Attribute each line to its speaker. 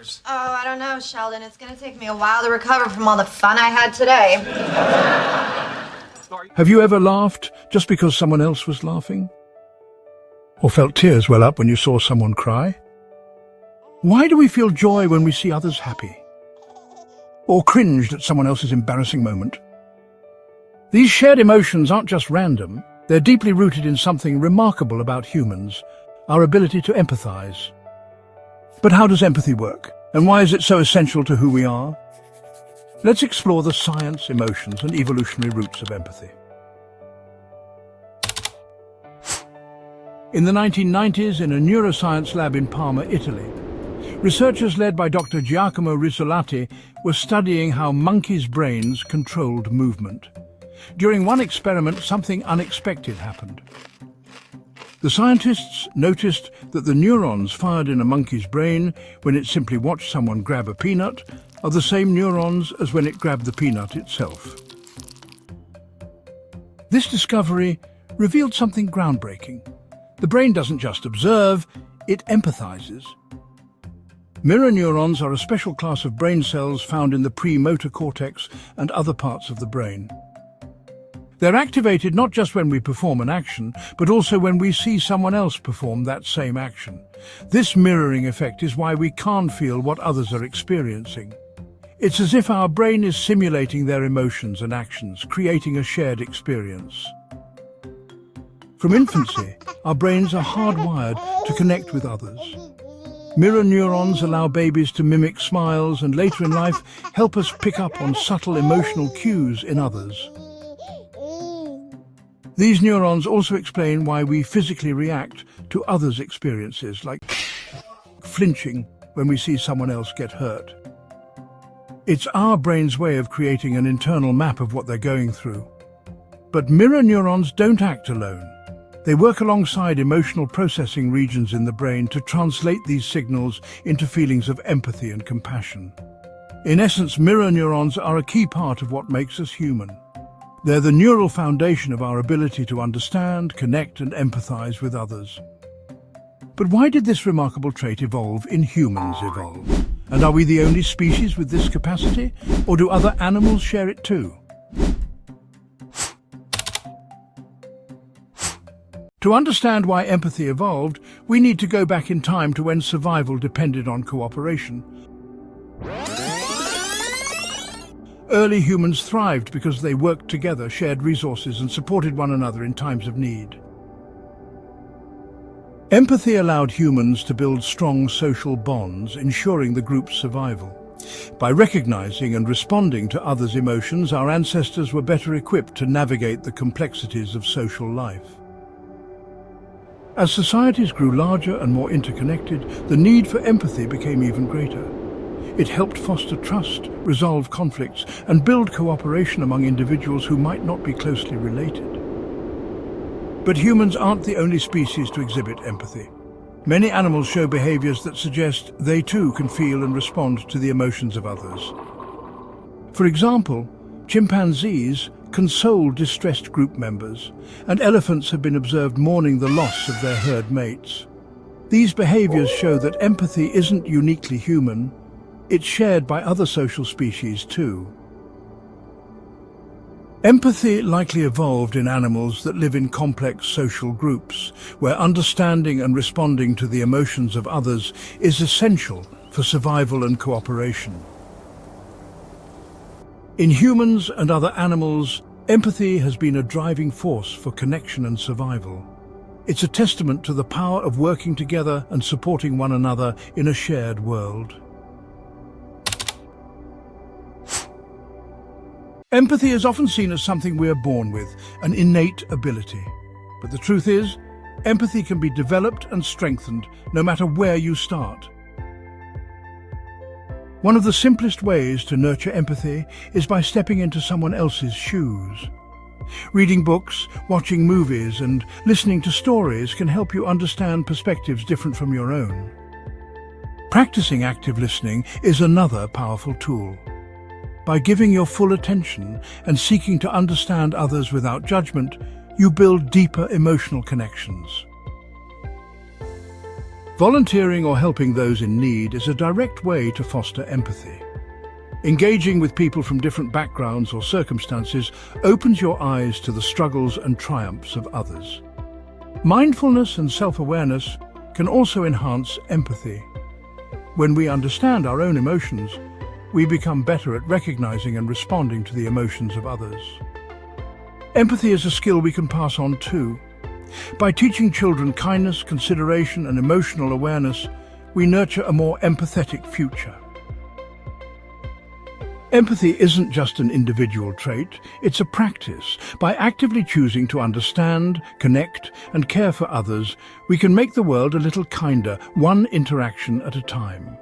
Speaker 1: Oh, I don't know, Sheldon. It's going to take me a while to recover from all the fun I had today.
Speaker 2: Have you ever laughed just because someone else was laughing? Or felt tears well up when you saw someone cry? Why do we feel joy when we see others happy? Or cringed at someone else's embarrassing moment? These shared emotions aren't just random, they're deeply rooted in something remarkable about humans, our ability to empathize. But how does empathy work? And why is it so essential to who we are? Let's explore the science, emotions, and evolutionary roots of empathy. In the 1990s, in a neuroscience lab in Parma, Italy, researchers led by Dr. Giacomo Rizzolatti were studying how monkeys' brains controlled movement. During one experiment, something unexpected happened. The scientists noticed that the neurons fired in a monkey's brain when it simply watched someone grab a peanut are the same neurons as when it grabbed the peanut itself. This discovery revealed something groundbreaking. The brain doesn't just observe, it empathizes. Mirror neurons are a special class of brain cells found in the premotor cortex and other parts of the brain. They're activated not just when we perform an action, but also when we see someone else perform that same action. This mirroring effect is why we can't feel what others are experiencing. It's as if our brain is simulating their emotions and actions, creating a shared experience. From infancy, our brains are hardwired to connect with others. Mirror neurons allow babies to mimic smiles and later in life help us pick up on subtle emotional cues in others. These neurons also explain why we physically react to others' experiences, like flinching when we see someone else get hurt. It's our brain's way of creating an internal map of what they're going through. But mirror neurons don't act alone. They work alongside emotional processing regions in the brain to translate these signals into feelings of empathy and compassion. In essence, mirror neurons are a key part of what makes us human. They're the neural foundation of our ability to understand, connect, and empathize with others. But why did this remarkable trait evolve in humans? And are we the only species with this capacity, or do other animals share it too? To understand why empathy evolved, we need to go back in time to when survival depended on cooperation. Early humans thrived because they worked together, shared resources, and supported one another in times of need. Empathy allowed humans to build strong social bonds, ensuring the group's survival. By recognizing and responding to others' emotions, our ancestors were better equipped to navigate the complexities of social life. As societies grew larger and more interconnected, the need for empathy became even greater. It helped foster trust, resolve conflicts, and build cooperation among individuals who might not be closely related. But humans aren't the only species to exhibit empathy. Many animals show behaviors that suggest they too can feel and respond to the emotions of others. For example, chimpanzees console distressed group members, and elephants have been observed mourning the loss of their herd mates. These behaviors show that empathy isn't uniquely human. It's shared by other social species too. Empathy likely evolved in animals that live in complex social groups, where understanding and responding to the emotions of others is essential for survival and cooperation. In humans and other animals, empathy has been a driving force for connection and survival. It's a testament to the power of working together and supporting one another in a shared world. Empathy is often seen as something we are born with, an innate ability. But the truth is, empathy can be developed and strengthened no matter where you start. One of the simplest ways to nurture empathy is by stepping into someone else's shoes. Reading books, watching movies, and listening to stories can help you understand perspectives different from your own. Practicing active listening is another powerful tool. By giving your full attention and seeking to understand others without judgment, you build deeper emotional connections. Volunteering or helping those in need is a direct way to foster empathy. Engaging with people from different backgrounds or circumstances opens your eyes to the struggles and triumphs of others. Mindfulness and self-awareness can also enhance empathy. When we understand our own emotions, we become better at recognizing and responding to the emotions of others. Empathy is a skill we can pass on too. By teaching children kindness, consideration, and emotional awareness, we nurture a more empathetic future. Empathy isn't just an individual trait, it's a practice. By actively choosing to understand, connect, and care for others, we can make the world a little kinder, one interaction at a time.